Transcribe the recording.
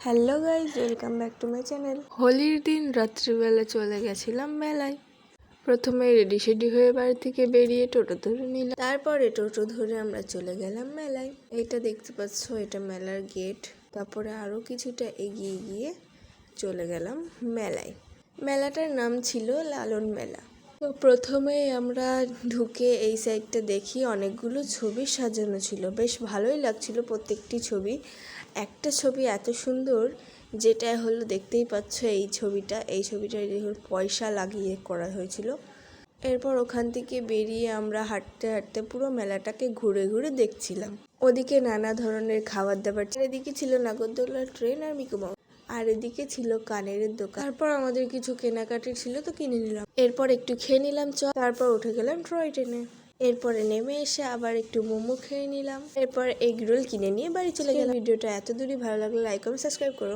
Hello guys, welcome back to my channel. হোলির দিন রাত্রিবেলা চলে গেছিলাম মেলায়। প্রথমে রেডি সেডি হয়ে বাড়ি থেকে বেরিয়ে টোটো ধরে নিলাম, তারপরে টোটো ধরে আমরা চলে গেলাম মেলায়। এটা দেখতে পাচ্ছ, এটা মেলার গেট। তারপরে আরও কিছুটা এগিয়ে গিয়ে চলে গেলাম মেলায়। মেলাটার নাম ছিল লালন মেলা। তো প্রথমে আমরা ঢুকে এই সাইডটা দেখি অনেকগুলো ছবি সাজানো ছিল, বেশ ভালোই লাগছিল প্রত্যেকটি ছবি। একটা ছবি এত সুন্দর, যেটা হলো দেখতেই পাচ্ছ এই ছবিটা পয়সা লাগিয়ে করা হয়েছিল। এরপর ওখান থেকে বেরিয়ে আমরা হাঁটতে হাঁটতে পুরো মেলাটাকে ঘুরে ঘুরে দেখছিলাম। ওদিকে নানা ধরনের খাবার দাবার, এদিকে ছিল নাগরদোল্লা, ট্রেন আর মিকি মাউস, আর এদিকে ছিল কানের দোকান। তারপর আমাদের কিছু কেনাকাটি ছিল, তো কিনে নিলাম। এরপর একটু খেয়ে নিলাম চপ, তারপর উঠে গেলাম টয় ট্রেনে। এরপরে নেমে এসে আবার একটু মোমো খেয়ে নিলাম। এরপর এগ রোল কিনে নিয়ে বাড়ি চলে গেলাম। ভিডিওটা এত দূরই ভালো লাগলে লাইক কমেন্ট সাবস্ক্রাইব করো।